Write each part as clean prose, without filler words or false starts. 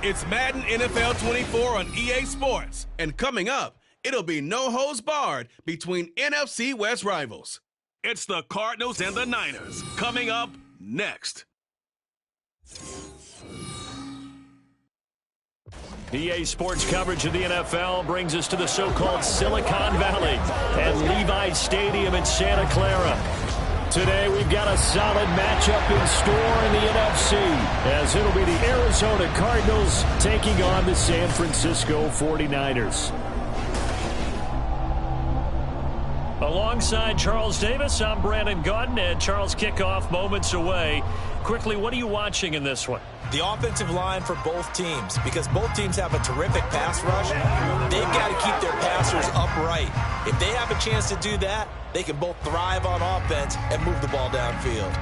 It's Madden NFL 24 on EA Sports. And coming up, it'll be no holds barred between NFC West rivals. It's the Cardinals and the Niners. Coming up next. EA Sports coverage of the NFL brings us to the so-called Silicon Valley at Levi's Stadium in Santa Clara. Today we've got a solid matchup in store in the NFC, as it'll be the Arizona Cardinals taking on the San Francisco 49ers. Alongside Charles Davis, I'm Brandon Gaudin, and Charles, kickoff moments away. Quickly, what are you watching in this one? The offensive line for both teams, because both teams have a terrific pass rush. They've got to keep their passers upright. If they have a chance to do that, they can both thrive on offense and move the ball downfield.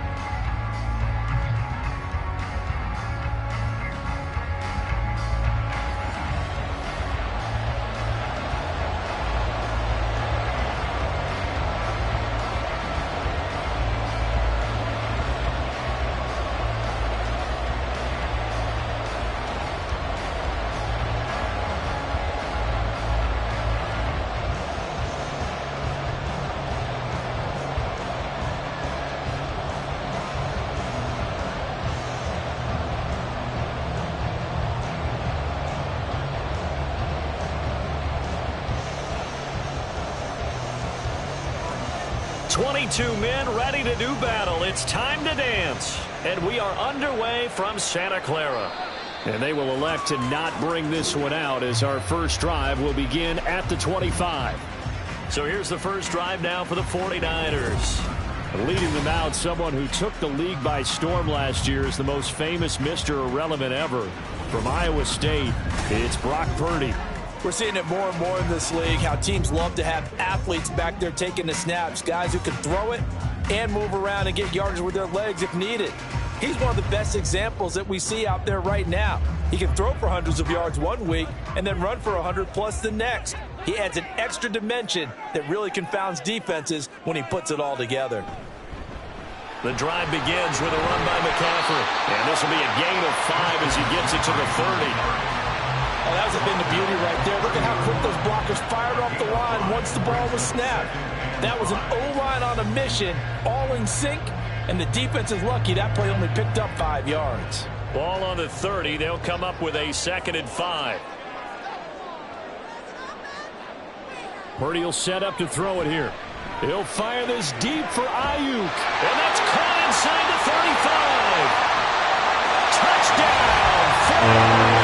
Two men ready to do battle. It's time to dance. And we are underway from Santa Clara. And they will elect to not bring this one out, as our first drive will begin at the 25. So here's the first drive now for the 49ers. Leading them out, someone who took the league by storm last year is the most famous Mr. Irrelevant ever. From Iowa State, it's Brock Purdy. We're seeing it more and more in this league, how teams love to have athletes back there taking the snaps, guys who can throw it and move around and get yardage with their legs if needed. He's one of the best examples that we see out there right now. He can throw for hundreds of yards one week and then run for 100+ the next. He adds an extra dimension that really confounds defenses when he puts it all together. The drive begins with a run by McCaffrey. And this will be a gain of 5 as he gets it to the 30. Oh, that was a thing of beauty right there. Look at how quick those blockers fired off the line once the ball was snapped. That was an O-line on a mission, all in sync, and the defense is lucky that play only picked up 5 yards. Ball on the 30. They'll come up with a 2nd and 5. Purdy will set up to throw it here. He'll fire this deep for Ayuk. And that's caught inside the 35. Touchdown, 49ers.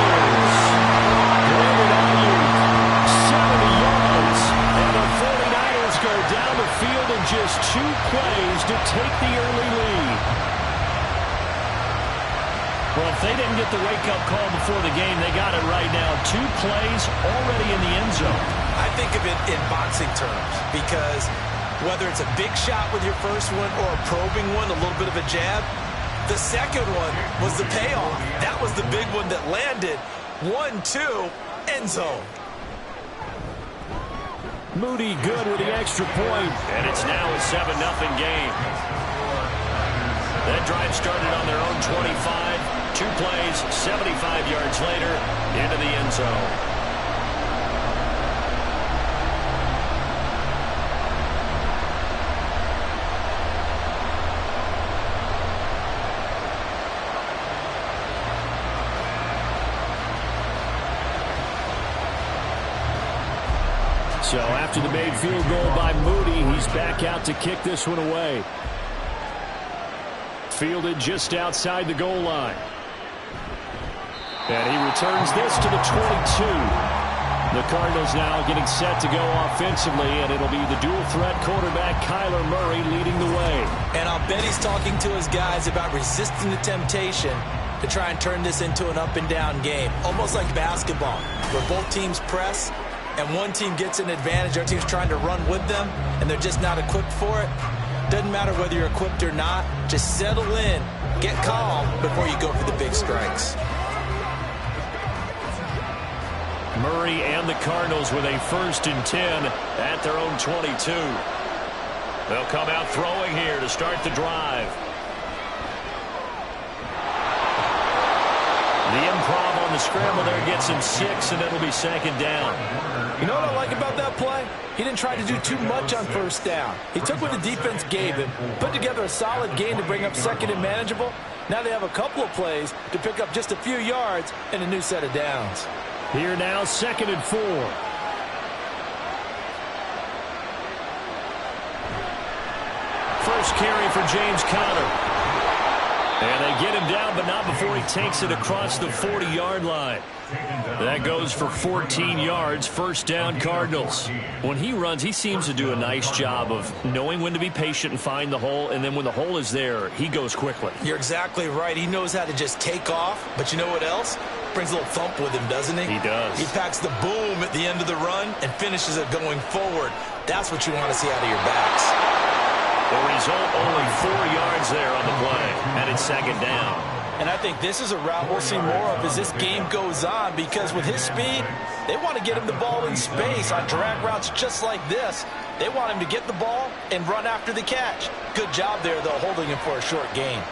Down the field in just 2 plays to take the early lead. Well, if they didn't get the wake-up call before the game, they got it right now. 2 plays already in the end zone. I think of it in boxing terms, because whether it's a big shot with your first one or a probing one, a little bit of a jab, the second one was the payoff. That was the big one that landed. 1-2, end zone. Moody good with the extra point. And it's now a 7-0 game. That drive started on their own 25. 2 plays, 75 yards later, into the end zone. So after the made field goal by Moody, he's back out to kick this one away. Fielded just outside the goal line. And he returns this to the 22. The Cardinals now getting set to go offensively, and it'll be the dual-threat quarterback Kyler Murray leading the way. And I'll bet he's talking to his guys about resisting the temptation to try and turn this into an up-and-down game, almost like basketball, where both teams press, and one team gets an advantage, our team's trying to run with them, and they're just not equipped for it. Doesn't matter whether you're equipped or not. Just settle in, get calm before you go for the big strikes. Murray and the Cardinals with a 1st and 10 at their own 22. They'll come out throwing here to start the drive. The improv on the the scramble there gets him 6, and it'll be second down. You know what I like about that play? He didn't try to do too much on first down. He took what the defense gave him, put together a solid game to bring up second and manageable. Now they have a couple of plays to pick up just a few yards and a new set of downs. Here now, 2nd and 4. First carry for James Conner. And they get him down, but not before he takes it across the 40-yard line. That goes for 14 yards, first down Cardinals. When he runs, he seems to do a nice job of knowing when to be patient and find the hole, and then when the hole is there, he goes quickly. You're exactly right. He knows how to just take off, but you know what else? Brings a little thump with him, doesn't he? He does. He packs the boom at the end of the run and finishes it going forward. That's what you want to see out of your backs. The result, only 4 yards there on the play, and it's second down. And I think this is a route we'll see more of as this game goes on, because with his speed, they want to get him the ball in space on drag routes just like this. They want him to get the ball and run after the catch. Good job there, though, holding him for a short gain.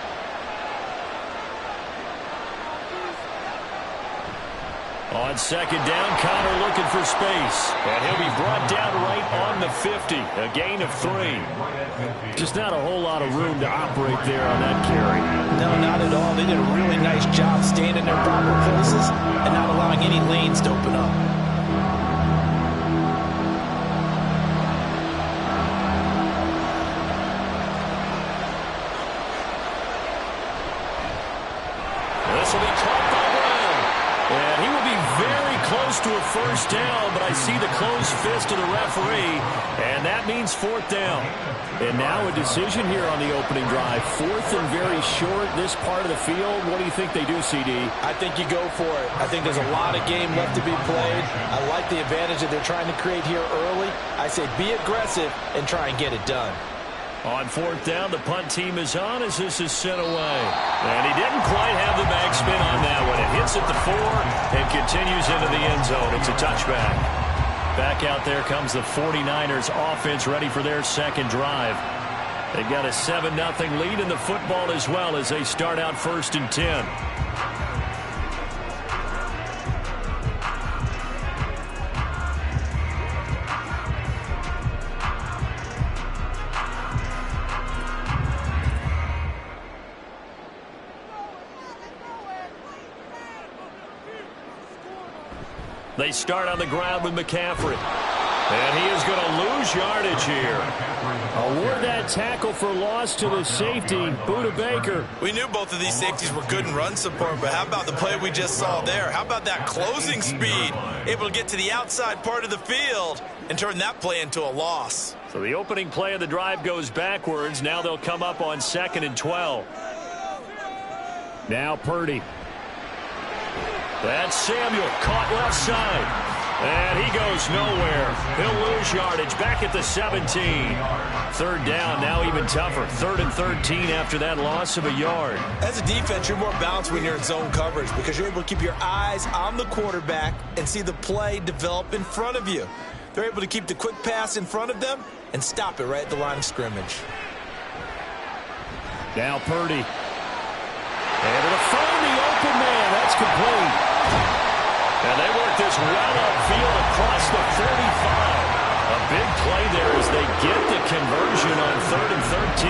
On second down, Conner looking for space. And he'll be brought down right on the 50. A gain of 3. Just not a whole lot of room to operate there on that carry. No, not at all. They did a really nice job staying in their proper places and not allowing any lanes to open up. This will be caught by Brown. And he will be very close to a first down, but I see the closed fist of the referee, and that means 4th down. And now a decision here on the opening drive. 4th and very short, this part of the field. What do you think they do, CD? I think you go for it. I think there's a lot of game left to be played. I like the advantage that they're trying to create here early. I say be aggressive and try and get it done. On 4th down, the punt team is on as this is sent away. And he didn't quite have the backspin on that one. It hits at the 4 and continues into the end zone. It's a touchback. Back out there comes the 49ers offense ready for their second drive. They've got a 7-0 lead in the football as well as they start out 1st and 10. They start on the ground with McCaffrey. And he is going to lose yardage here. Award that tackle for loss to the safety, Budda Baker. We knew both of these safeties were good in run support, but how about the play we just saw there? How about that closing speed? Able to get to the outside part of the field and turn that play into a loss. So the opening play of the drive goes backwards. Now they'll come up on 2nd and 12. Now Purdy. That's Samuel, caught left side. And he goes nowhere. He'll lose yardage back at the 17. 3rd down, now even tougher. 3rd and 13 after that loss of a yard. As a defense, you're more balanced when you're in zone coverage because you're able to keep your eyes on the quarterback and see the play develop in front of you. They're able to keep the quick pass in front of them and stop it right at the line of scrimmage. Now Purdy. Able to find the open man. That's complete. And they work this well upfield across the 35. A big play there as they get the conversion on 3rd and 13.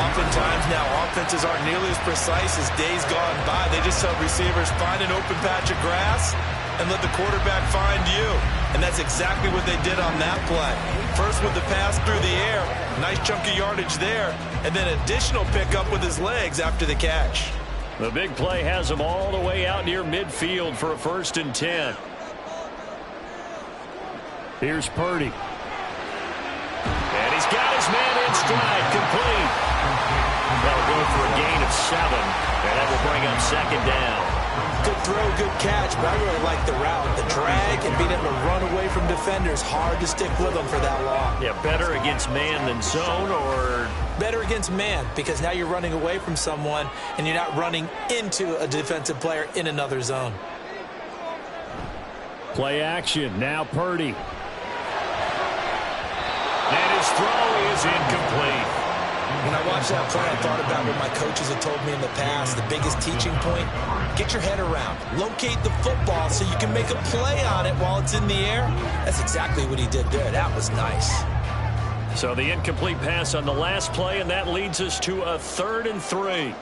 Oftentimes now offenses aren't nearly as precise as days gone by. They just tell receivers, find an open patch of grass and let the quarterback find you. And that's exactly what they did on that play. First with the pass through the air, nice chunk of yardage there, and then additional pickup with his legs after the catch. The big play has him all the way out near midfield for a 1st and 10. Here's Purdy. And he's got his man in stride, complete. That'll go for a gain of 7, and that will bring up 2nd down. Good throw, good catch, but I really like the route. The drag and being able to run away from defenders, hard to stick with them for that long. Yeah, better against man than zone, or? Better against man, because now you're running away from someone and you're not running into a defensive player in another zone. Play action, now Purdy. And his throw is incomplete. When I watched that play, I thought about what my coaches had told me in the past. The biggest teaching point, get your head around. Locate the football so you can make a play on it while it's in the air. That's exactly what he did there. That was nice. So the incomplete pass on the last play, and that leads us to a 3rd and 3.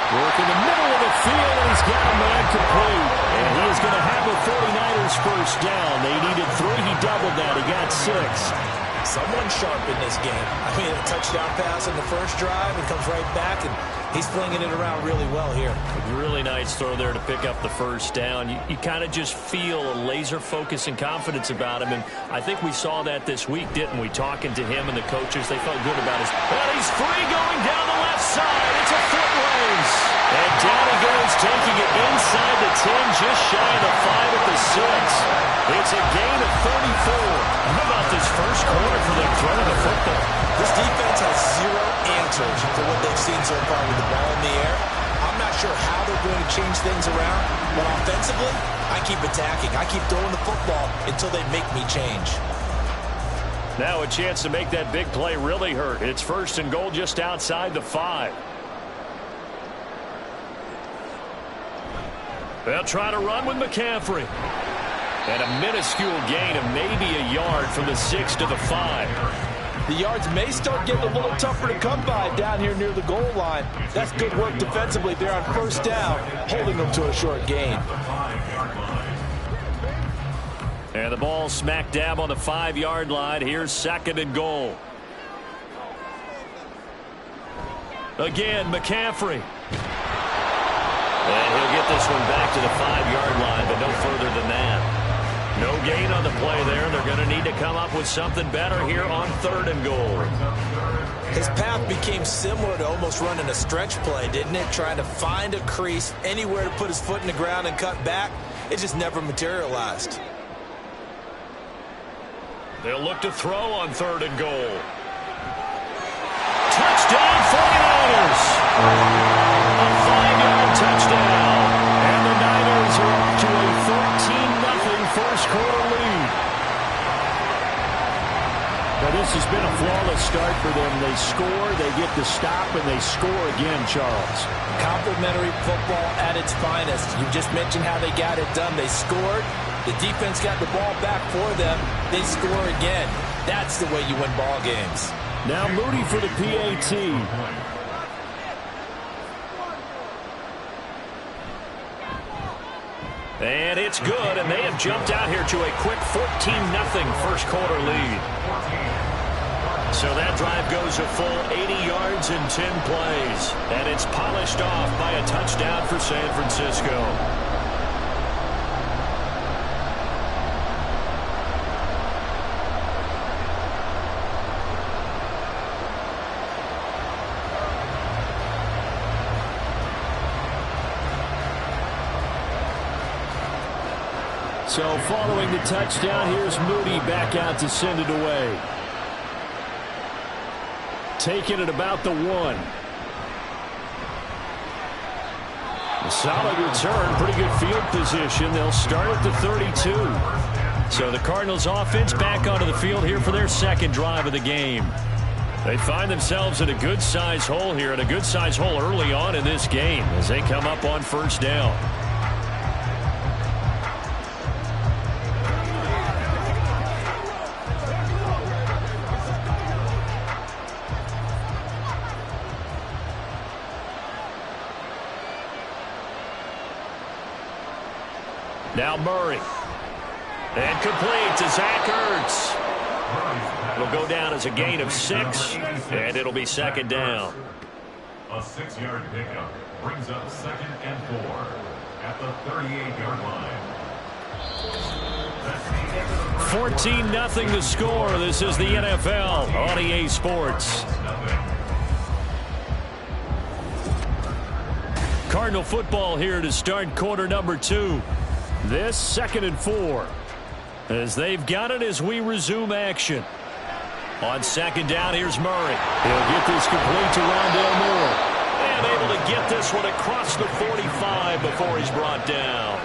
Work in the middle of the field, and he's got a man complete. And he is going to have a 49ers first down. They needed 3. He doubled that. He got 6. Someone sharp in this game. I mean, a touchdown pass on the first drive and comes right back, and he's flinging it around really well here. A really nice throw there to pick up the first down. You kind of just feel a laser focus and confidence about him, and I think we saw that this week, didn't we? Talking to him and the coaches, they felt good about his. Well, he's free going down the left side. It's a foot race. And down he goes, taking it inside the 10, just shy of the 5 at the 6. It's a gain of 34. How about this first quarter for them throwing the football? This defense has 0 answers for what they've seen so far with the ball in the air. I'm not sure how they're going to change things around, but offensively, I keep attacking. I keep throwing the football until they make me change. Now a chance to make that big play really hurt. It's 1st and goal just outside the 5. They'll try to run with McCaffrey. And a minuscule gain of maybe a yard from the 6 to the 5. The yards may start getting a little tougher to come by down here near the goal line. That's good work defensively there on first down, holding them to a short gain. And the ball smack dab on the 5-yard line. Here's 2nd and goal. Again, McCaffrey. And he'll get this one back to the 5-yard line, but no further than that. No gain on the play there. They're going to need to come up with something better here on 3rd and goal. His path became similar to almost running a stretch play, didn't it? Trying to find a crease, anywhere to put his foot in the ground and cut back. It just never materialized. They'll look to throw on 3rd and goal. Touchdown 49ers! A 5-yard touchdown. And the Niners are off to a 14-0 first quarter lead. Now this has been a flawless start for them. They score, they get the stop, and they score again, Charles. Complimentary football at its finest. You just mentioned how they got it done. They scored. The defense got the ball back for them. They score again. That's the way you win ball games. Now Moody for the PAT. And it's good, and they have jumped out here to a quick 14-0 first quarter lead. So that drive goes a full 80 yards in 10 plays, and it's polished off by a touchdown for San Francisco. So following the touchdown, here's Moody back out to send it away. Taking it about the 1. A solid return, pretty good field position. They'll start at the 32. So the Cardinals offense back onto the field here for their 2nd drive of the game. They find themselves in a good-sized hole here, and a good-sized hole early on in this game as they come up on first down. Now Murray. And complete to Zach Ertz. It'll go down as a gain of 6, and it'll be 2nd down. A 6-yard pickup brings up 2nd and 4 at the 38-yard line. 14-0 the score. This is the NFL on EA Sports. Cardinal football here to start quarter number 2. This 2nd and 4. As they've got it as we resume action. On 2nd down, here's Murray. He'll get this complete to Rondale Moore. And able to get this one across the 45 before he's brought down.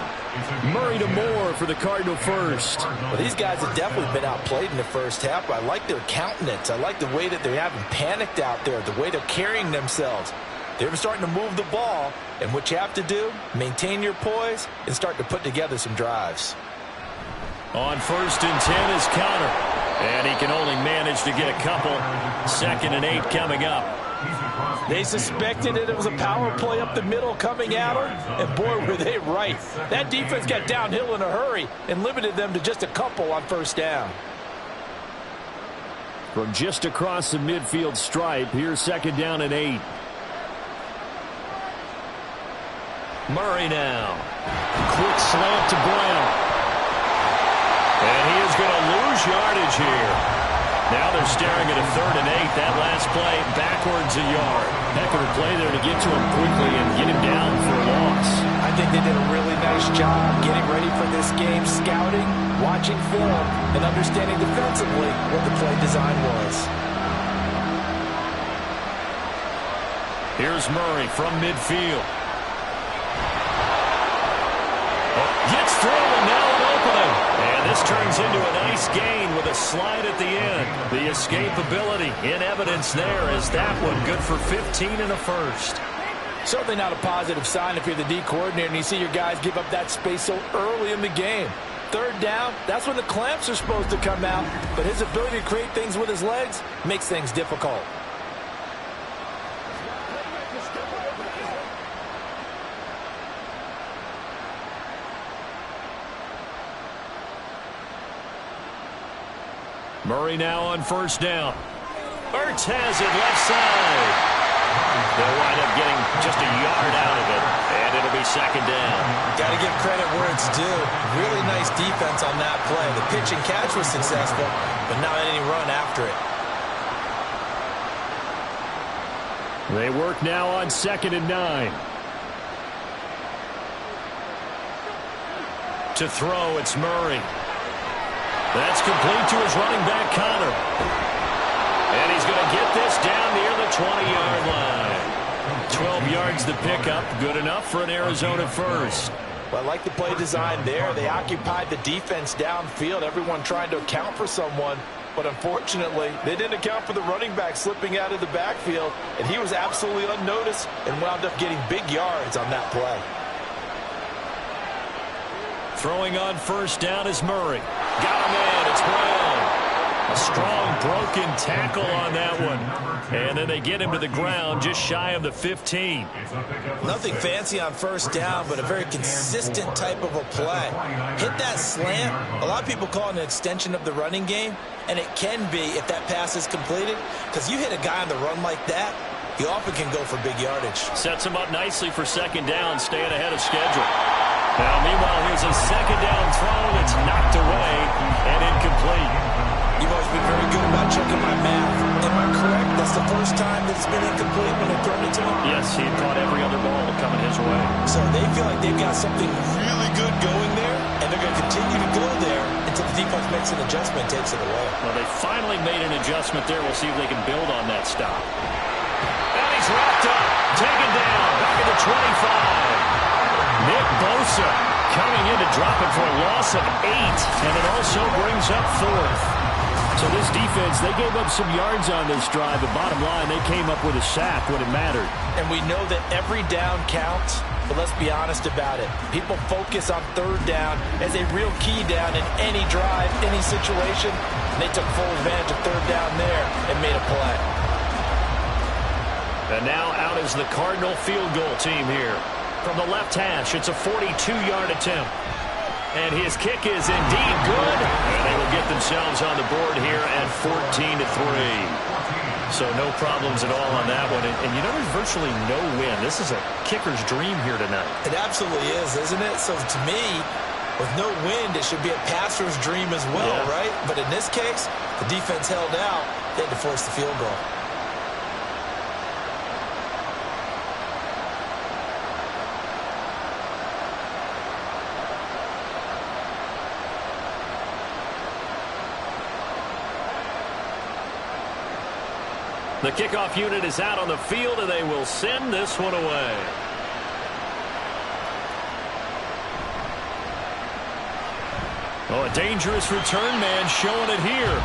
Murray to Moore for the Cardinal first. Well, these guys have definitely been outplayed in the first half, but I like their countenance. I like the way that they haven't panicked out there, the way they're carrying themselves. They're starting to move the ball, and what you have to do, maintain your poise and start to put together some drives. On 1st and 10 is Connor, and he can only manage to get a couple. 2nd and 8 coming up. They suspected it was a power play up the middle coming at them, and boy, were they right. That defense got downhill in a hurry and limited them to just a couple on 1st down. From just across the midfield stripe, here's 2nd down and 8. Murray now. Quick slant to Brown. And he is going to lose yardage here. Now they're staring at a 3rd and 8. That last play backwards a yard. Heck of a play there to get to him quickly and get him down for a loss. I think they did a really nice job getting ready for this game, scouting, watching film, and understanding defensively what the play design was. Here's Murray from midfield. Gets through and now an opening. And this turns into a nice gain with a slide at the end. The escapability in evidence there as that one good for 15 and a first. Certainly not a positive sign if you're the D coordinator and you see your guys give up that space so early in the game. 3rd down, that's when the clamps are supposed to come out. But his ability to create things with his legs makes things difficult. Murray now on 1st down. Ertz has it left side. They'll wind up getting just a yard out of it, and it'll be 2nd down. Got to give credit where it's due. Really nice defense on that play. The pitch and catch was successful, but not any run after it. They work now on 2nd and 9. To throw, it's Murray. That's complete to his running back, Connor. And he's going to get this down near the 20-yard line. 12 yards to pick up. Good enough for an Arizona first. Well, I like the play design there. They occupied the defense downfield. Everyone trying to account for someone. But unfortunately, they didn't account for the running back slipping out of the backfield. And he was absolutely unnoticed and wound up getting big yards on that play. Throwing on 1st down is Murray. Got him in. It's Brown. A strong broken tackle on that one. And then they get him to the ground just shy of the 15. Nothing fancy on 1st down, but a very consistent type of a play. Hit that slant. A lot of people call it an extension of the running game, and it can be if that pass is completed, because you hit a guy on the run like that, he often can go for big yardage. Sets him up nicely for 2nd down, staying ahead of schedule. Now, meanwhile, here's a 2nd down throw that's knocked away and incomplete. You've always been very good about checking my math. Am I correct? That's the first time that it's been incomplete when they've thrown it to him? Yes, he had caught every other ball coming his way. So they feel like they've got something really good going there, and they're going to continue to go there until the defense makes an adjustment and takes it away. Well, they finally made an adjustment there. We'll see if they can build on that stop. And he's wrapped up, taken down, back at the 25. Nick Bosa coming in to drop it for a loss of 8, and it also brings up 4th. So this defense, they gave up some yards on this drive, but bottom line, they came up with a sack when it mattered. And we know that every down counts, but let's be honest about it. People focus on 3rd down as a real key down in any drive, any situation, and they took full advantage of 3rd down there and made a play. And now out is the Cardinal field goal team here. From the left hash, it's a 42-yard attempt. And his kick is indeed good. And they will get themselves on the board here at 14-3. So no problems at all on that one. And you know, there's virtually no win. This is a kicker's dream here tonight. It absolutely is, isn't it? So to me, with no wind, it should be a passer's dream as well, right? But in this case, the defense held out. They had to force the field goal. The kickoff unit is out on the field, and they will send this one away. Oh, a dangerous return man showing it here.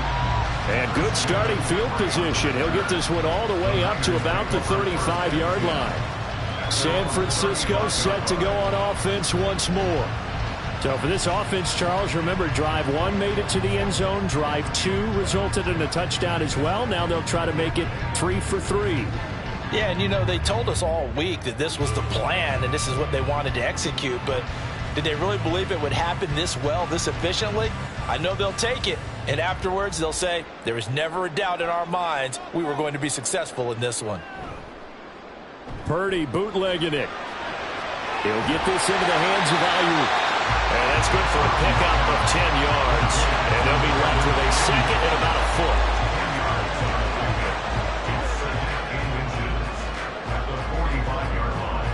And good starting field position. He'll get this one all the way up to about the 35-yard line. San Francisco set to go on offense once more. So for this offense, Charles, remember, drive 1 made it to the end zone. Drive 2 resulted in a touchdown as well. Now they'll try to make it 3 for 3. Yeah, and, you know, they told us all week that this was the plan and this is what they wanted to execute. But did they really believe it would happen this well, this efficiently? I know they'll take it. And afterwards, they'll say, there was never a doubt in our minds we were going to be successful in this one. Purdy bootlegging it. He'll get this into the hands of Ayuk. And that's good for a pickup of 10 yards. And they'll be left with a second and about a foot. At the 45-yard line.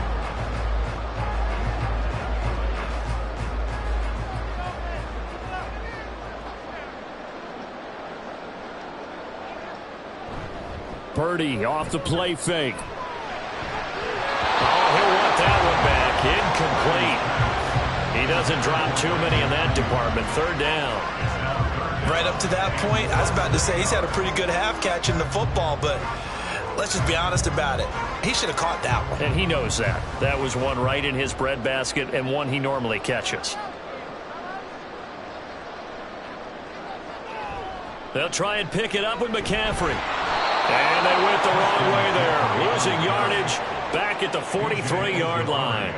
Purdy off the play fake. Oh, he'll want that one back. Incomplete. He doesn't drop too many in that department. Third down. Right up to that point, I was about to say he's had a pretty good half catching the football, but let's just be honest about it. He should have caught that one. And he knows that. That was one right in his breadbasket and one he normally catches. They'll try and pick it up with McCaffrey. And they went the wrong way there. Losing yardage back at the 43-yard line.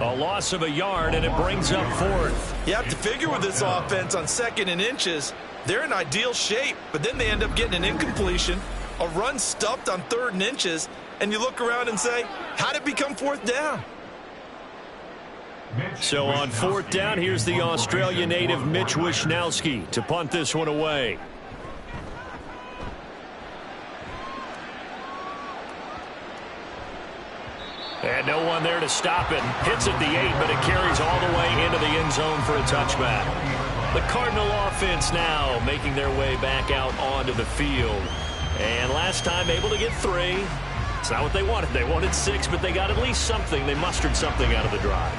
A loss of a yard, and it brings up fourth. You have to figure with this offense on 2nd and inches, they're in ideal shape, but then they end up getting an incompletion, a run stuffed on 3rd and inches, and you look around and say, how did it become 4th down? So on 4th down, here's the Australian native Mitch Wishnowsky to punt this one away. And no one there to stop it. Hits at the 8, but it carries all the way into the end zone for a touchback. The Cardinal offense now making their way back out onto the field. And last time able to get 3. It's not what they wanted. They wanted 6, but they got at least something. They mustered something out of the drive.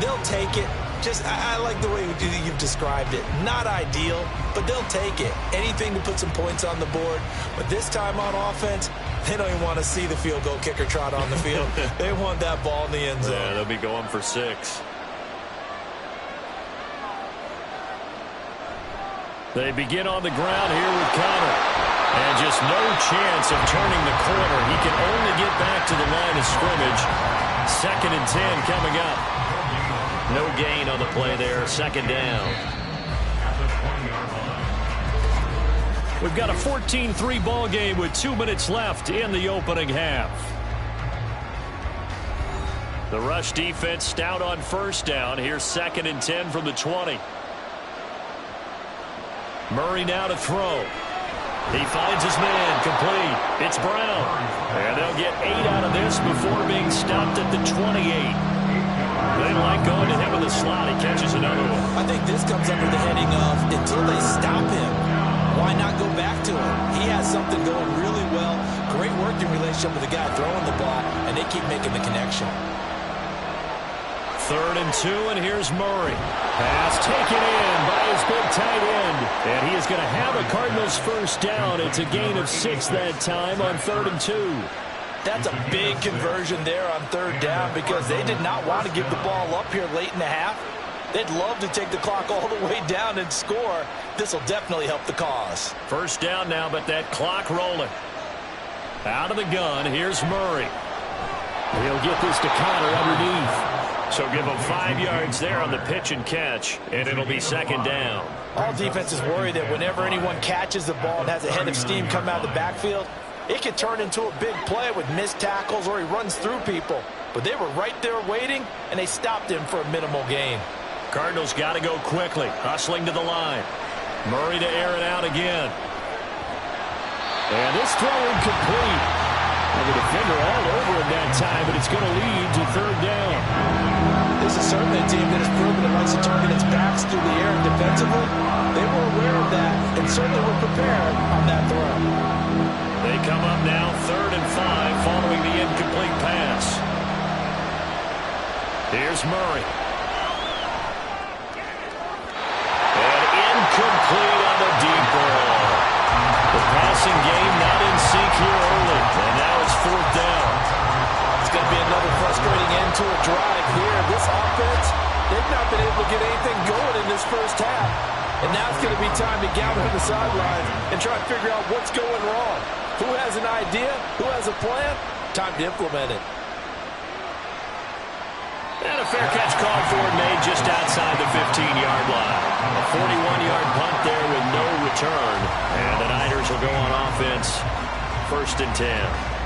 They'll take it. Just, I like the way you've described it. Not ideal, but they'll take it. Anything to put some points on the board. But this time on offense, they don't even want to see the field goal kicker trot on the field. They want that ball in the end zone. Yeah, they'll be going for 6. They begin on the ground here with Connor. And just no chance of turning the corner. He can only get back to the line of scrimmage. 2nd and 10 coming up. No gain on the play there. 2nd down. We've got a 14-3 ball game with 2 minutes left in the opening half. The rush defense stout on 1st down. Here's 2nd and 10 from the 20. Murray now to throw. He finds his man complete. It's Brown. And they'll get 8 out of this before being stopped at the 28. They like going to him in the slot. He catches another one. I think this comes under the heading of until they stop him, why not go back to him? He has something going really well. Great working relationship with the guy throwing the ball, and they keep making the connection. 3rd and 2, and here's Murray. Pass taken in by his big tight end. And he is going to have a Cardinals 1st down. It's a gain of 6 that time on 3rd and 2. That's a big conversion there on 3rd down because they did not want to give the ball up here late in the half. They'd love to take the clock all the way down and score. This will definitely help the cause. 1st down now, but that clock rolling. Out of the gun, here's Murray. He'll get this to Connor underneath. So give him 5 yards there on the pitch and catch, and it'll be 2nd down. All defenses worry that whenever anyone catches the ball and has a head of steam come out of the backfield, it can turn into a big play with missed tackles or he runs through people. But they were right there waiting, and they stopped him for a minimal gain. Cardinals got to go quickly, hustling to the line. Murray to air it out again. And this throw incomplete. And the defender all over him that time, but it's going to lead to 3rd down. This is certainly a team that has proven it likes to target its backs through the air and defensively. They were aware of that and certainly were prepared on that throw. They come up now 3rd and 5 following the incomplete pass. Here's Murray. And into a drive here. This offense, they've not been able to get anything going in this first half. And now it's going to be time to gather on the sidelines and try to figure out what's going wrong. Who has an idea? Who has a plan? Time to implement it. And a fair catch called for and made just outside the 15-yard line. A 41-yard punt there with no return. And the Niners will go on offense, 1st and 10.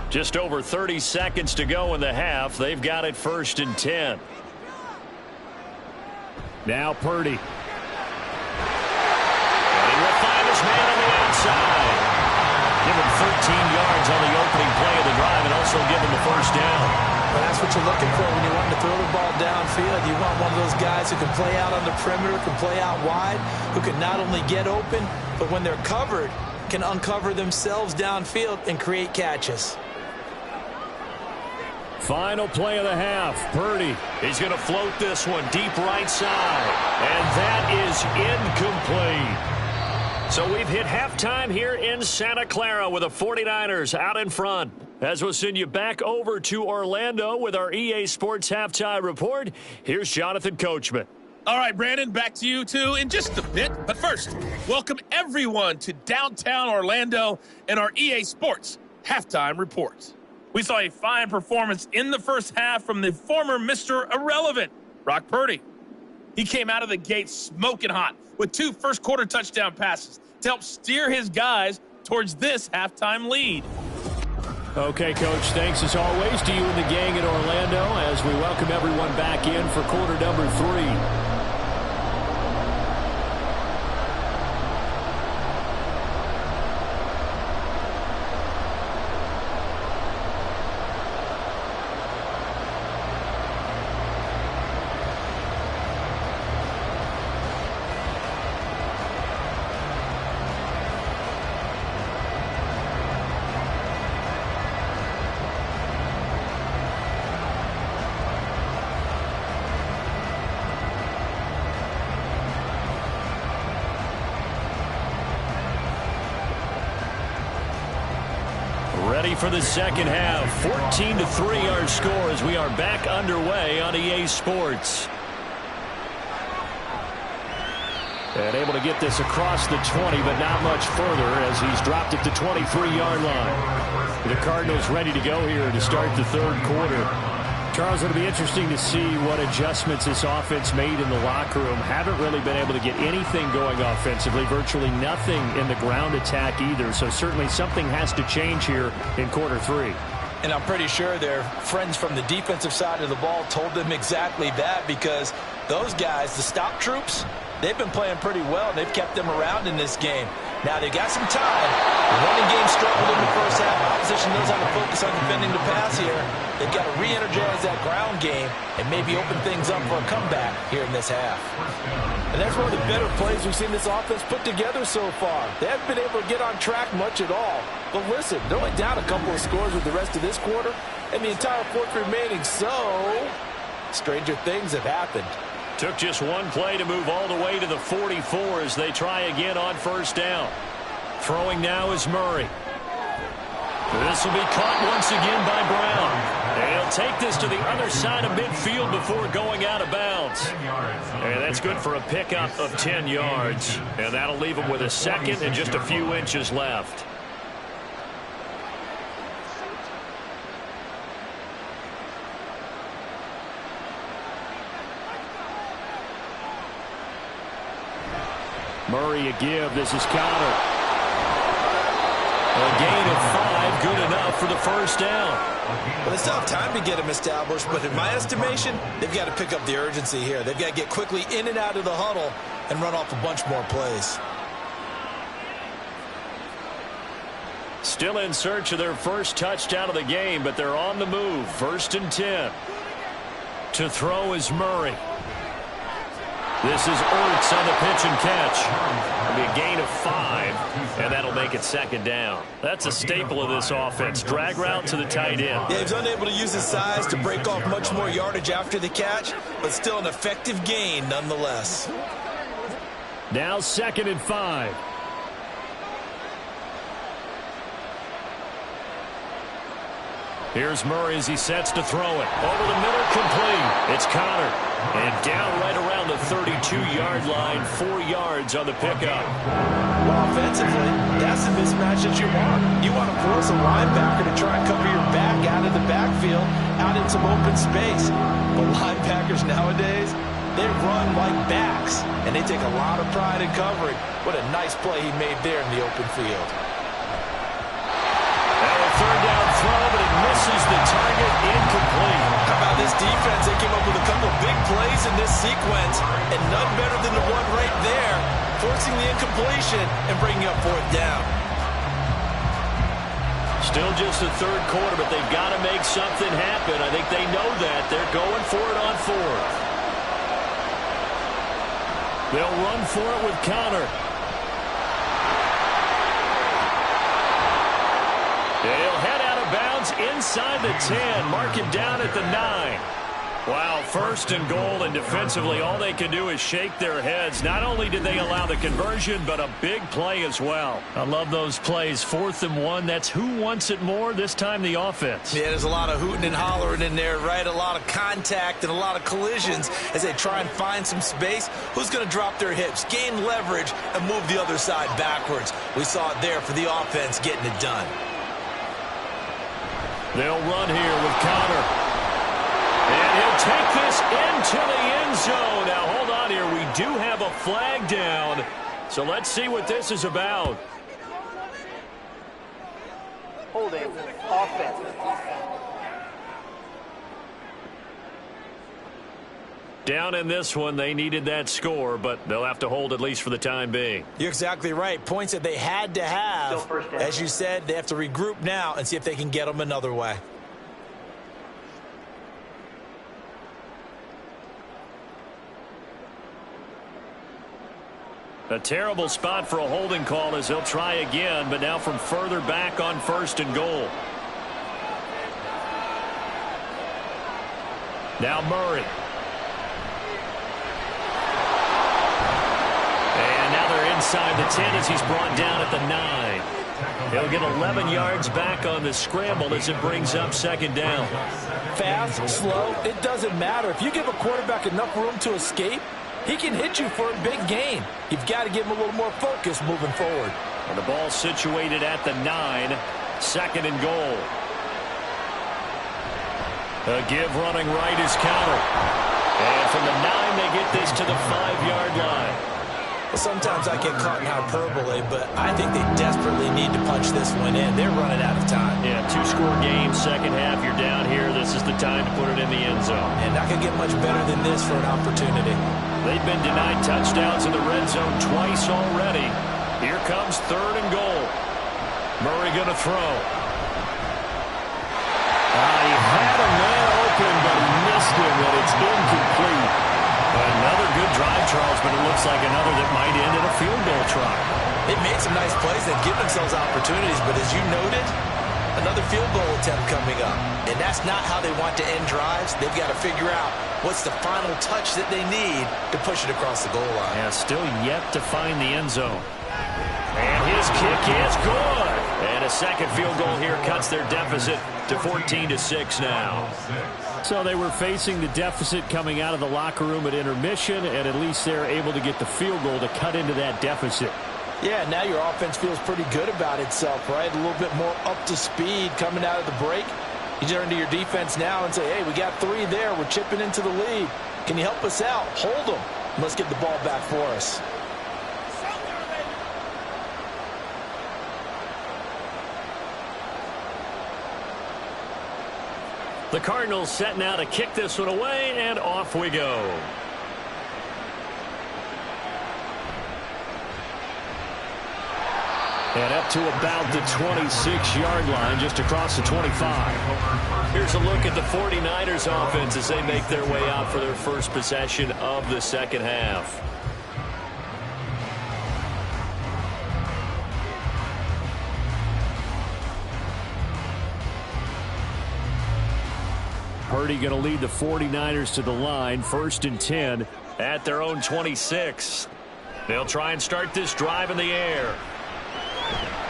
Just over 30 seconds to go in the half. They've got it 1st and 10. Now Purdy. And he will find his man on the outside. Give him 13 yards on the opening play of the drive and also give him the first down. Well, that's what you're looking for when you want to throw the ball downfield. You want one of those guys who can play out on the perimeter, can play out wide, who can not only get open, but when they're covered, can uncover themselves downfield and create catches. Final play of the half. Purdy. He's going to float this one deep right side. And that is incomplete. So we've hit halftime here in Santa Clara with the 49ers out in front. As we'll send you back over to Orlando with our EA Sports Halftime Report, here's Jonathan Coachman. All right, Brandon, back to you, too, in just a bit. But first, welcome everyone to downtown Orlando and our EA Sports Halftime Report. We saw a fine performance in the first half from the former Mr. Irrelevant, Brock Purdy. He came out of the gate smoking hot with 2 first-quarter touchdown passes to help steer his guys towards this halftime lead. Okay, Coach, thanks as always to you and the gang in Orlando as we welcome everyone back in for quarter number 3. Ready for the second half. 14-3 our score as we are back underway on EA Sports. And able to get this across the 20, but not much further as he's dropped it to 23-yard line. The Cardinals ready to go here to start the third quarter. Charles, it'll be interesting to see what adjustments this offense made in the locker room. Haven't really been able to get anything going offensively, virtually nothing in the ground attack either. So certainly something has to change here in quarter 3. And I'm pretty sure their friends from the defensive side of the ball told them exactly that, because those guys, the stop troops, they've been playing pretty well. They've kept them around in this game. Now they got some time. The running game struggled in the first half. Opposition knows how to focus on defending the pass here. They've got to re-energize that ground game and maybe open things up for a comeback here in this half. And that's one of the better plays we've seen this offense put together so far. They haven't been able to get on track much at all. But listen, they're only down a couple of scores with the rest of this quarter and the entire fourth remaining. So stranger things have happened. Took just one play to move all the way to the 44 as they try again on first down. Throwing now is Murray. This will be caught once again by Brown. And he'll take this to the other side of midfield before going out of bounds. And that's good for a pickup of 10 yards. And that'll leave him with a second and just a few inches left. Murray a give. This is Connor. A gain of 5, good enough for the first down. Well, they still have time to get him established, but in my estimation, they've got to pick up the urgency here. They've got to get quickly in and out of the huddle and run off a bunch more plays. Still in search of their first touchdown of the game, but they're on the move. 1st and 10. To throw is Murray. This is Ertz on the pitch and catch. It'll be a gain of 5, and that'll make it second down. That's a staple of this offense. Drag route to the tight end. Yeah, he was unable to use his size to break off much more yardage after the catch, but still an effective gain nonetheless. Now 2nd and 5. Here's Murray as he sets to throw it. Over the middle, complete. It's Connor. And down right around the 32-yard line, 4 yards on the pickup. Well, offensively, that's the mismatch that you want. You want to force a linebacker to try and cover your back out of the backfield, out in some open space. But linebackers nowadays, they run like backs, and they take a lot of pride in covering. What a nice play he made there in the open field. Third down throw, but it misses the target, incomplete. How about this defense? They came up with a couple big plays in this sequence, and none better than the one right there, forcing the incompletion and bringing up 4th down. Still just the third quarter, but they've got to make something happen. I think they know that. They're going for it on 4th. They'll run for it with Connor. They'll head out of bounds inside the 10. Mark him down at the 9. Wow, 1st and goal, and defensively all they can do is shake their heads. Not only did they allow the conversion, but a big play as well. I love those plays. 4th and 1, that's who wants it more, this time the offense. Yeah, there's a lot of hooting and hollering in there, right? A lot of contact and a lot of collisions as they try and find some space. Who's going to drop their hips, gain leverage, and move the other side backwards? We saw it there for the offense getting it done. They'll run here with Connor. And he'll take this into the end zone. Now, hold on here. We do have a flag down. So let's see what this is about. Holding offense. Down in this one, they needed that score, but they'll have to hold at least for the time being. You're exactly right. Points that they had to have. As you said, they have to regroup now and see if they can get them another way. A terrible spot for a holding call as they'll try again, but now from further back on 1st and goal. Now Murray. Inside the 10 as he's brought down at the 9. He'll get 11 yards back on the scramble as it brings up 2nd down. Fast, slow, it doesn't matter. If you give a quarterback enough room to escape, he can hit you for a big gain. You've got to give him a little more focus moving forward. And the ball situated at the 9. 2nd and goal. A give running right is Connor. And from the 9, they get this to the 5-yard line. Well, sometimes I get caught in hyperbole, but I think they desperately need to punch this one in. They're running out of time. Yeah, 2-score game, second half, you're down here. This is the time to put it in the end zone. And not going to get much better than this for an opportunity. They've been denied touchdowns in the red zone twice already. Here comes 3rd and goal. Murray going to throw. He had a man open, but he missed him, and it's incomplete. Another good drive, Charles, but it looks like another that might end in a field goal try. They've made some nice plays. They've given themselves opportunities, but as you noted, another field goal attempt coming up. And that's not how they want to end drives. They've got to figure out what's the final touch that they need to push it across the goal line. Yeah, still yet to find the end zone. And his kick is good. And a second field goal here cuts their deficit to 14-6 now. So they were facing the deficit coming out of the locker room at intermission, and at least they're able to get the field goal to cut into that deficit. Yeah, now your offense feels pretty good about itself, right? A little bit more up to speed coming out of the break. You turn to your defense now and say, hey, we got 3 there. We're chipping into the lead. Can you help us out? Hold them. Let's get the ball back for us. The Cardinals set now to kick this one away, and off we go. And up to about the 26-yard line, just across the 25. Here's a look at the 49ers offense as they make their way out for their first possession of the second half. Purdy going to lead the 49ers to the line, 1st and 10 at their own 26. They'll try and start this drive in the air.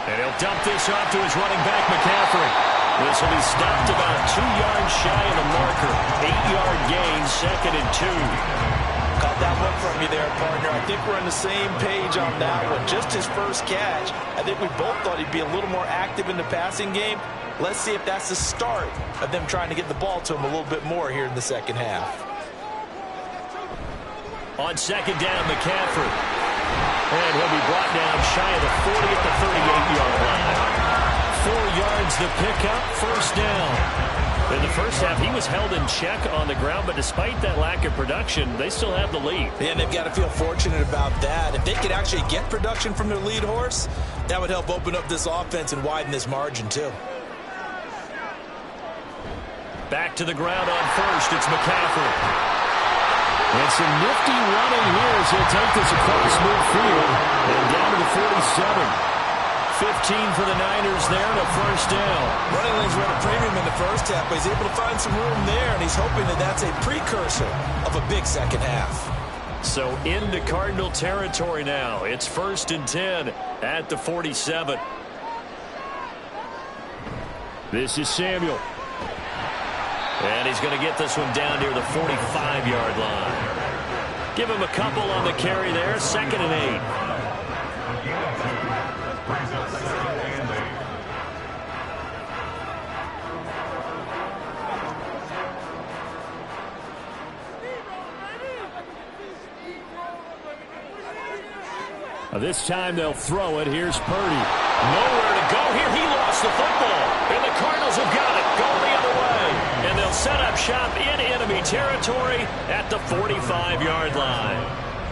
And he'll dump this off to his running back, McCaffrey. This will be stopped about 2 yards shy of the marker. 8-yard gain, 2nd and 2. Caught that one from you there, partner. I think we're on the same page on that one. Just his first catch. I think we both thought he'd be a little more active in the passing game. Let's see if that's the start of them trying to get the ball to him a little bit more here in the second half. On 2nd down, McCaffrey. And he'll be brought down shy of the 40 at the 38-yard line. 4 yards the pickup, 1st down. In the first half, he was held in check on the ground, but despite that lack of production, they still have the lead. And they've got to feel fortunate about that. If they could actually get production from their lead horse, that would help open up this offense and widen this margin, too. Back to the ground on 1st, it's McCaffrey. And some nifty running here as he'll take this across midfield and down to the 47. 15 for the Niners there and a 1st down. Running lanes were at a premium in the first half, but he's able to find some room there, and he's hoping that that's a precursor of a big second half. So into Cardinal territory now. It's 1st and 10 at the 47. This is Samuel. And he's going to get this one down near the 45-yard line. Give him a couple on the carry there. 2nd and 8. This time they'll throw it. Here's Purdy. Nowhere to go here. He lost the football. And the Cardinals have got it. Going the other way. And they'll set up shop in enemy territory at the 45-yard line.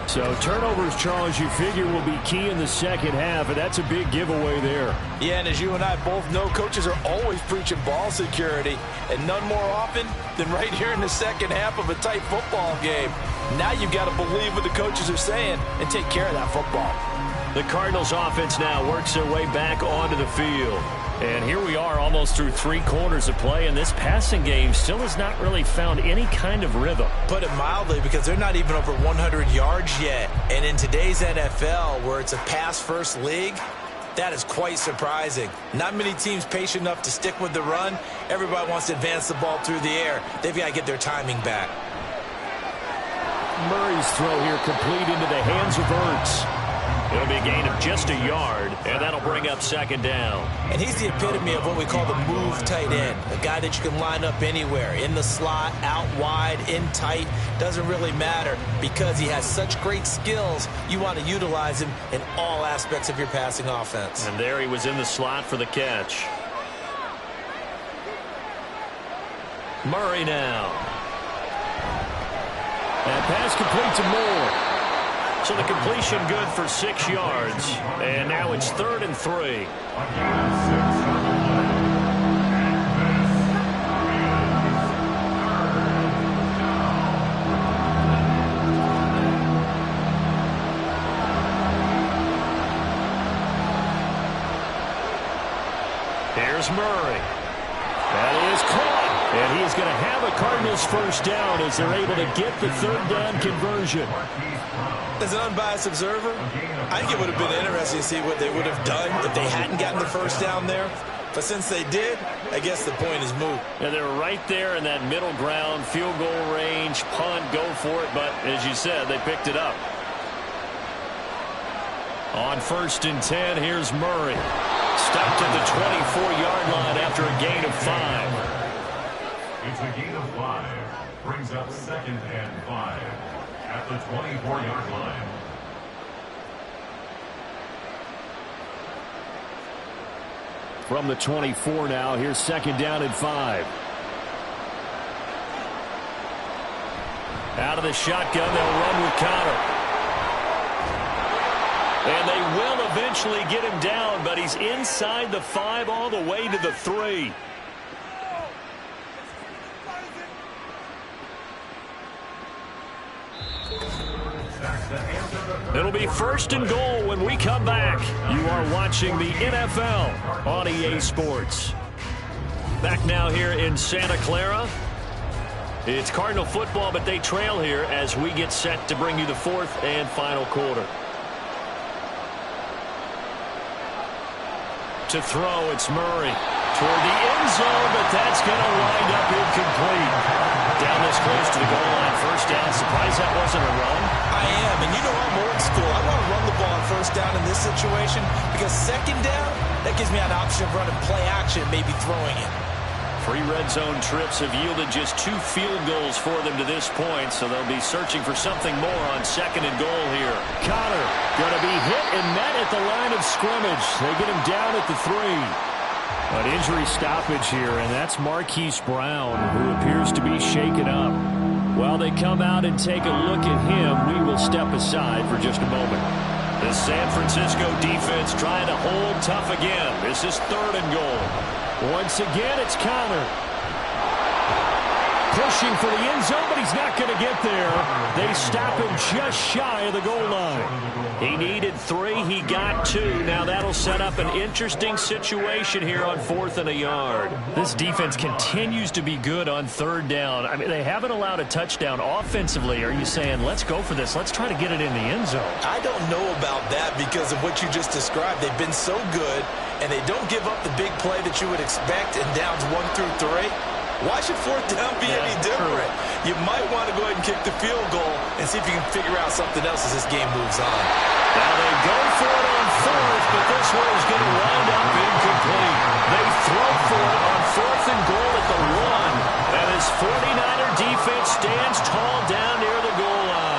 So turnovers, Charles, you figure will be key in the second half, and that's a big giveaway there. Yeah, and as you and I both know, coaches are always preaching ball security, and none more often than right here in the second half of a tight football game. Now you've got to believe what the coaches are saying and take care of that football. The Cardinals offense now works their way back onto the field. And here we are almost through 3 quarters of play, and this passing game still has not really found any kind of rhythm. Put it mildly, because they're not even over 100 yards yet. And in today's NFL, where it's a pass-first league, that is quite surprising. Not many teams patient enough to stick with the run. Everybody wants to advance the ball through the air. They've got to get their timing back. Murray's throw here complete into the hands of Ertz. It'll be a gain of just a yard, and that'll bring up 2nd down. And he's the epitome of what we call the move tight end, a guy that you can line up anywhere, in the slot, out wide, in tight, doesn't really matter because he has such great skills. You want to utilize him in all aspects of your passing offense. And there he was in the slot for the catch. Murray now. And pass complete to Moore. So the completion good for 6 yards. And now it's 3rd and 3. Here's Murray. That is caught. And he is going to have a Cardinals 1st down as they're able to get the 3rd down conversion. As an unbiased observer, I think it would have been interesting to see what they would have done if they hadn't gotten the 1st down there. But since they did, I guess the point is moot. And they're right there in that middle ground, field goal range, punt, go for it. But as you said, they picked it up. On 1st and 10, here's Murray. Stopped at the 24-yard line after a gain of 5. It's a gain of 5. Brings up 2nd and 5 at the 24-yard line. From the 24 now, here's 2nd down and 5. Out of the shotgun, they'll run with Connor. And they will eventually get him down, but he's inside the 5 all the way to the 3. It'll be 1st and goal when we come back. You are watching the NFL on EA Sports. Back now here in Santa Clara. It's Cardinal football, but they trail here as we get set to bring you the 4th and final quarter. To throw, it's Murray toward the end zone, but that's going to wind up incomplete. Down this close to the goal line, 1st down. Surprised that wasn't a run? I am, and you know I'm old school. I want to run the ball on 1st down in this situation because 2nd down, that gives me an option of running play action, maybe throwing it. 3 red zone trips have yielded just 2 field goals for them to this point, so they'll be searching for something more on 2nd and goal here. Connor going to be hit and met at the line of scrimmage. They get him down at the 3. An injury stoppage here, and that's Marquise Brown, who appears to be shaken up. While they come out and take a look at him, we will step aside for just a moment. The San Francisco defense trying to hold tough again. This is 3rd and goal. Once again, it's Connor. Pushing for the end zone, but he's not going to get there. They stop him just shy of the goal line. He needed 3. He got 2. Now that'll set up an interesting situation here on 4th and a yard. This defense continues to be good on 3rd down. I mean, they haven't allowed a touchdown offensively. Are you saying, let's go for this? Let's try to get it in the end zone. I don't know about that because of what you just described. They've been so good, and they don't give up the big play that you would expect in downs 1 through 3. Why should 4th down be any different? True. You might want to go ahead and kick the field goal and see if you can figure out something else as this game moves on. Now they go for it on 4th, but this one is going to wind up incomplete. They throw for it on 4th and goal at the 1. And this 49er defense stands tall down near the goal line.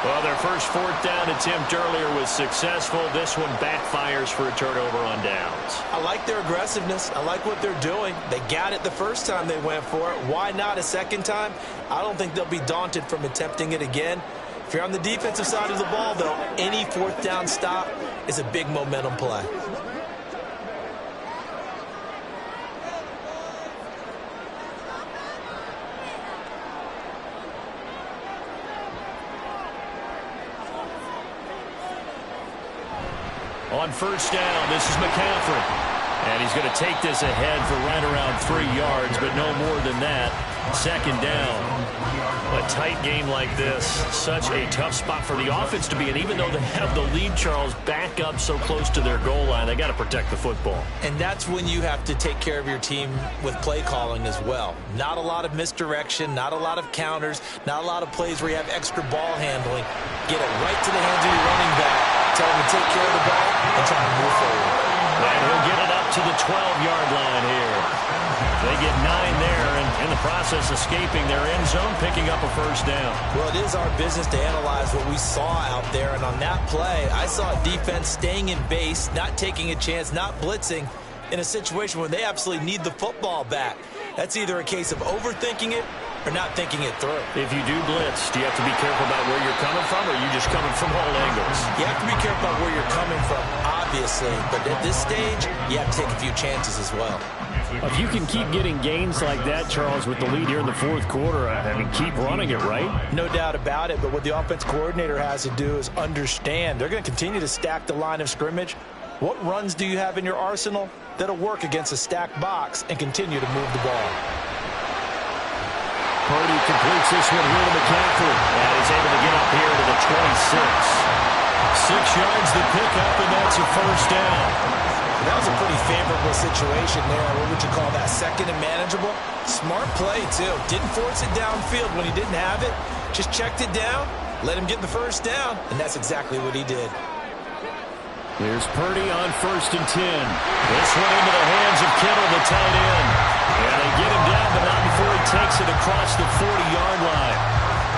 Well, their first 4th down attempt earlier was successful. This one backfires for a turnover on downs. I like their aggressiveness. I like what they're doing. They got it the first time they went for it. Why not a second time? I don't think they'll be daunted from attempting it again. If you're on the defensive side of the ball, though, any 4th down stop is a big momentum play. On 1st down, this is McCaffrey. And he's going to take this ahead for right around 3 yards, but no more than that. 2nd down. A tight game like this, such a tough spot for the offense to be in. Even though they have the lead, Charles, back up so close to their goal line, they got to protect the football. And that's when you have to take care of your team with play calling as well. Not a lot of misdirection, not a lot of counters, not a lot of plays where you have extra ball handling. Get it right to the hands of your running back. Tell him to take care of the ball and try to move forward. And he'll get it up to the 12-yard line here. They get 9 there, and in the process escaping their end zone, picking up a 1st down. Well, it is our business to analyze what we saw out there, and on that play, I saw a defense staying in base, not taking a chance, not blitzing, in a situation where they absolutely need the football back. That's either a case of overthinking it or not thinking it through. If you do blitz, do you have to be careful about where you're coming from, or are you just coming from all angles? You have to be careful about where you're coming from, obviously, but at this stage, you have to take a few chances as well. If you can keep getting gains like that, Charles, with the lead here in the 4th quarter, I mean, keep running it, right? No doubt about it, but what the offense coordinator has to do is understand. They're going to continue to stack the line of scrimmage. What runs do you have in your arsenal that'll work against a stacked box and continue to move the ball? Purdy completes this one here to McCaffrey, and he's able to get up here to the 26. 6 yards the pickup, and that's a 1st down. That was a pretty favorable situation there. What would you call that? 2nd and manageable? Smart play, too. Didn't force it downfield when he didn't have it. Just checked it down, let him get the 1st down, and that's exactly what he did. Here's Purdy on 1st and 10. This one into the hands of Kittle, the tight end. And they get him down, but not before he takes it across the 40-yard line.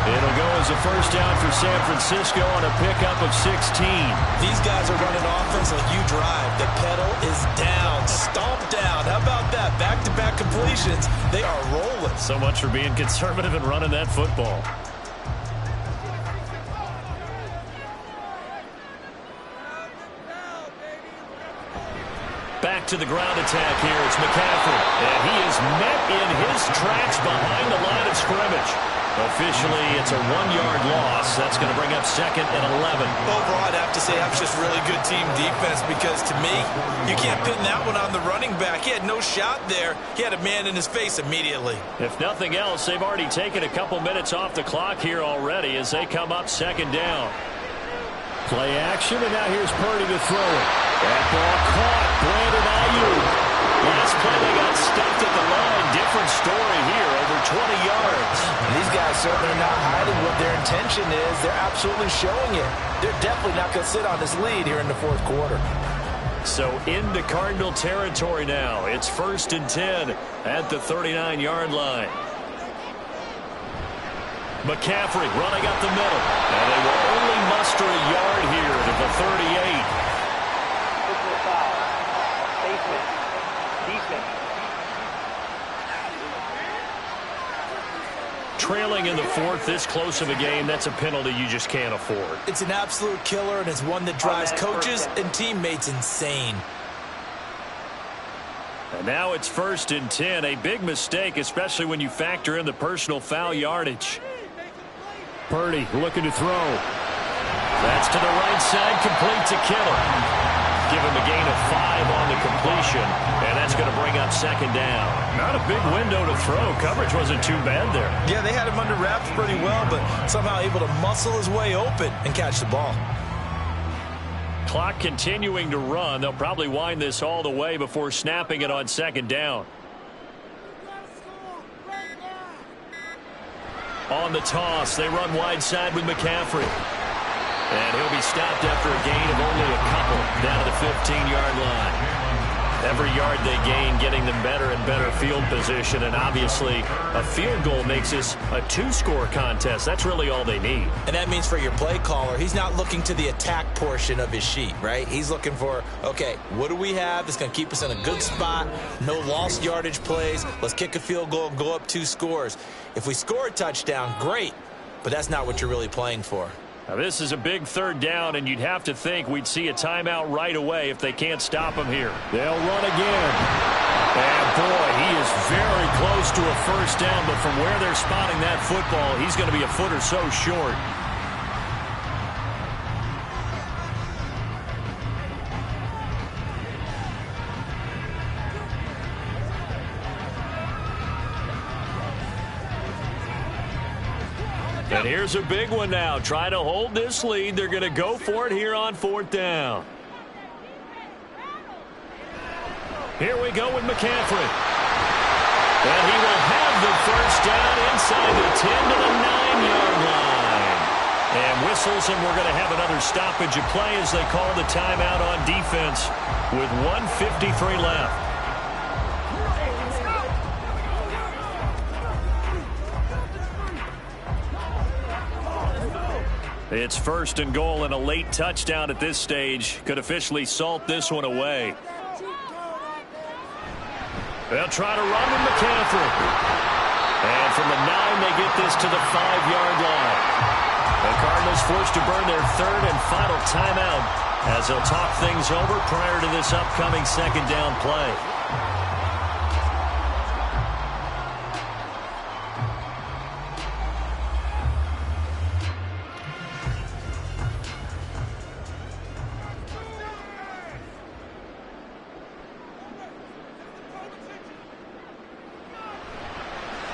It'll go as a 1st down for San Francisco on a pickup of 16. These guys are running offense like you drive. The pedal is down, stomped down. How about that? Back-to-back completions. They are rolling. So much for being conservative and running that football. to the ground attack here. It's McCaffrey. And he is met in his tracks behind the line of scrimmage. Officially, it's a 1-yard loss. That's going to bring up 2nd and 11. Overall, I'd have to say that's just really good team defense because, to me, you can't pin that one on the running back. He had no shot there. He had a man in his face immediately. If nothing else, they've already taken a couple minutes off the clock here already as they come up 2nd down. Play action, and now here's Purdy to throw it. That ball caught. Brandon Ayuk. Last play, they got stuffed at the line. Different story here, over 20 yards. And these guys certainly are not hiding what their intention is. They're absolutely showing it. They're definitely not going to sit on this lead here in the 4th quarter. So into Cardinal territory now. It's 1st and 10 at the 39-yard line. McCaffrey running up the middle. And they will only muster a yard here to the 38. Trailing in the 4th, this close of a game, that's a penalty you just can't afford. It's an absolute killer, and it's one that drives coaches and teammates insane. And now it's 1st and 10, a big mistake, especially when you factor in the personal foul yardage. Purdy looking to throw. That's to the right side, complete to Kittle. Give him a gain of 5 on the completion, and that's going to bring up 2nd down. Not a big window to throw. Coverage wasn't too bad there. Yeah, they had him under wraps pretty well, but somehow able to muscle his way open and catch the ball. Clock continuing to run. They'll probably wind this all the way before snapping it on 2nd down. On the toss, they run wide side with McCaffrey. And he'll be stopped after a gain of only a couple down to the 15-yard line. Every yard they gain getting them better and better field position, and obviously a field goal makes this a 2-score contest. That's really all they need. And that means for your play caller, he's not looking to the attack portion of his sheet, right? He's looking for, okay, what do we have that's going to keep us in a good spot? No lost yardage plays. Let's kick a field goal and go up 2 scores. If we score a touchdown, great, but that's not what you're really playing for. Now this is a big 3rd down, and you'd have to think we'd see a timeout right away if they can't stop him here. They'll run again. And boy, he is very close to a 1st down, but from where they're spotting that football, he's going to be a foot or so short. And here's a big one now. Trying to hold this lead. They're going to go for it here on 4th down. Here we go with McCaffrey. And he will have the 1st down inside the 10 to the 9-yard line. And whistles, and we're going to have another stoppage of play as they call the timeout on defense with 1:53 left. It's 1st and goal, and a late touchdown at this stage could officially salt this one away. They'll try to run with McCaffrey. And from the 9, they get this to the 5-yard line. The Cardinals forced to burn their 3rd and final timeout as they'll talk things over prior to this upcoming 2nd down play.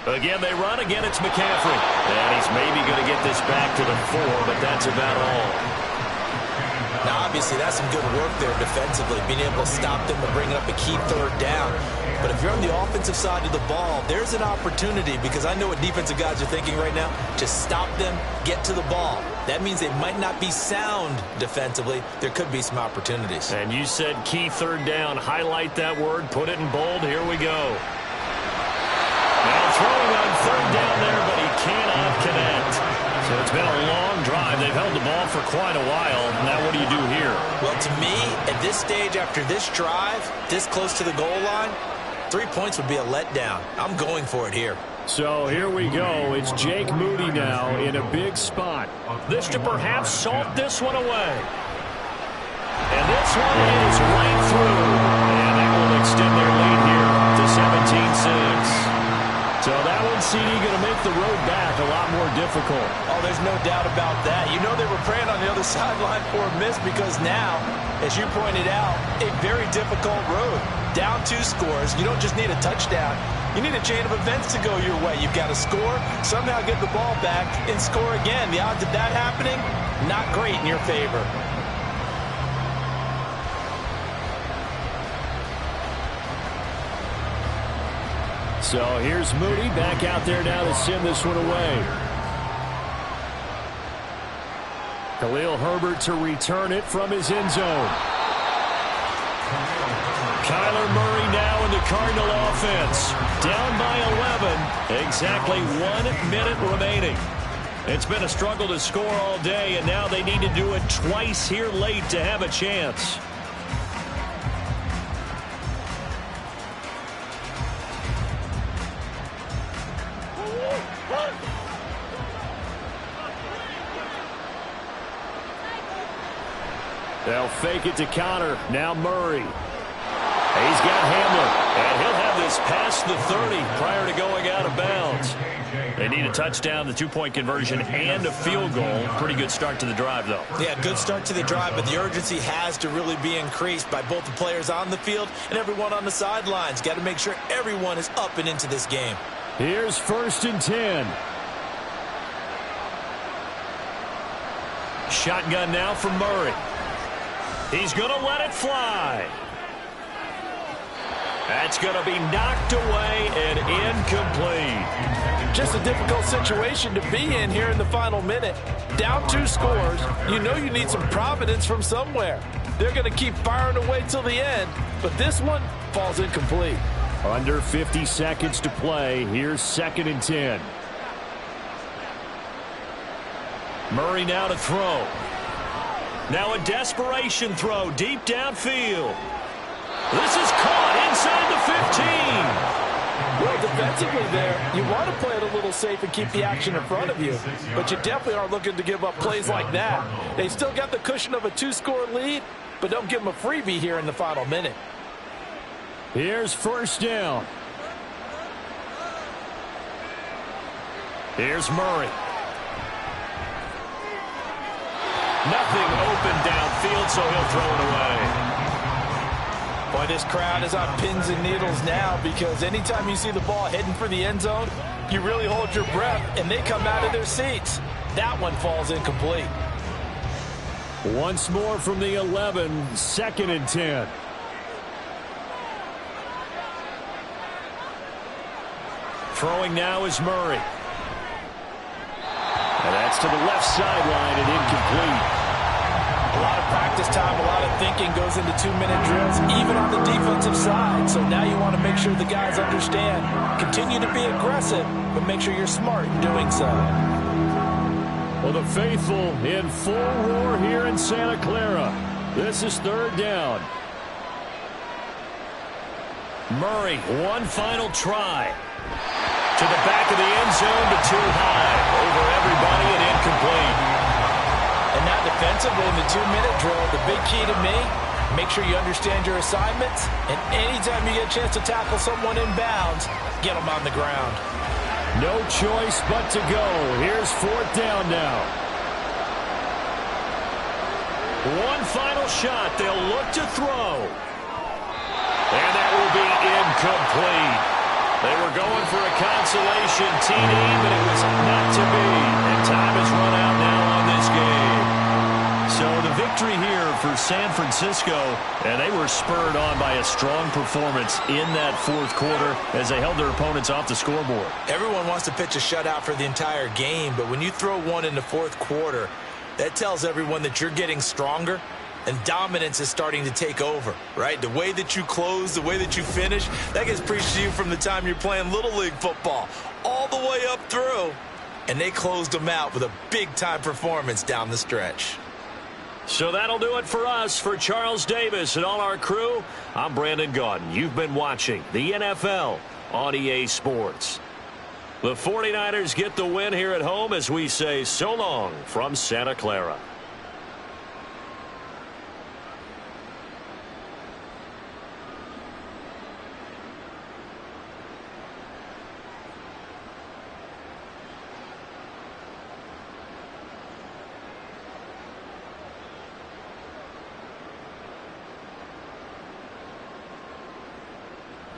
Again, they run. Again, it's McCaffrey. And he's maybe going to get this back to the 4, but that's about all. Now, obviously, that's some good work there defensively, being able to stop them and bring up a key 3rd down. But if you're on the offensive side of the ball, there's an opportunity, because I know what defensive guys are thinking right now. Just stop them, get to the ball. That means they might not be sound defensively. There could be some opportunities. And you said key 3rd down. Highlight that word. Put it in bold. Here we go. Now throwing on 3rd down there, but he cannot connect. So it's been a long drive. They've held the ball for quite a while. Now what do you do here? Well, to me, at this stage, after this drive, this close to the goal line, 3 points would be a letdown. I'm going for it here. So here we go. It's Jake Moody now in a big spot. This to perhaps salt this one away. And this one is right through. And they will extend their lead here to 17-6. So that one, CD, going to make the road back a lot more difficult. Oh, there's no doubt about that. You know they were praying on the other sideline for a miss because now, as you pointed out, a very difficult road. Down 2 scores. You don't just need a touchdown. You need a chain of events to go your way. You've got to score, somehow get the ball back, and score again. The odds of that happening, not great in your favor. So here's Moody back out there now to send this one away. Khalil Herbert to return it from his end zone. Kyler Murray now in the Cardinal offense. Down by 11. Exactly 1 minute remaining. It's been a struggle to score all day, and now they need to do it twice here late to have a chance. They'll fake it to counter. Now Murray. He's got Hamler, and he'll have this past the 30 prior to going out of bounds. They need a touchdown, the 2-point conversion, and a field goal. Pretty good start to the drive, though. Yeah, good start to the drive, but the urgency has to really be increased by both the players on the field and everyone on the sidelines. Got to make sure everyone is up and into this game. Here's 1st and 10. Shotgun now from Murray. He's going to let it fly. That's going to be knocked away and incomplete. Just a difficult situation to be in here in the final minute. Down 2 scores. You know you need some providence from somewhere. They're going to keep firing away till the end, but this one falls incomplete. Under 50 seconds to play. Here's 2nd and 10. Murray now to throw. Now a desperation throw deep downfield. This is caught inside the 15. Well, defensively there, you want to play it a little safe and keep the action in front of you, but you definitely aren't looking to give up plays like that. They still got the cushion of a 2-score lead, but don't give them a freebie here in the final minute. Here's 1st down. Here's Murray. Nothing open downfield, so he'll throw it away. Boy, this crowd is on pins and needles now because anytime you see the ball heading for the end zone, you really hold your breath, and they come out of their seats. That one falls incomplete. Once more from the 11, 2nd and 10. Throwing now is Murray. And that's to the left sideline and incomplete. A lot of practice time, a lot of thinking goes into 2-minute drills, even on the defensive side. So now you want to make sure the guys understand. Continue to be aggressive, but make sure you're smart in doing so. Well, the faithful in full roar here in Santa Clara. This is 3rd down. Murray, one final try. To the back of the end zone to too high. Over everybody and incomplete. And now defensively in the 2-minute drill, the big key to me, make sure you understand your assignments, and anytime you get a chance to tackle someone in bounds, get them on the ground. No choice but to go. Here's 4th down now. One final shot. They'll look to throw. And that will be incomplete. They were going for a consolation TD, but it was not to be. And time has run out now on this game. So the victory here for San Francisco, and they were spurred on by a strong performance in that 4th quarter as they held their opponents off the scoreboard. Everyone wants to pitch a shutout for the entire game, but when you throw one in the 4th quarter, that tells everyone that you're getting stronger and dominance is starting to take over, right? The way that you close, the way that you finish, that gets preached to you from the time you're playing Little League football all the way up through. And they closed them out with a big-time performance down the stretch. So that'll do it for us. For Charles Davis and all our crew, I'm Brandon Gaudin. You've been watching the NFL on EA Sports. The 49ers get the win here at home as we say so long from Santa Clara.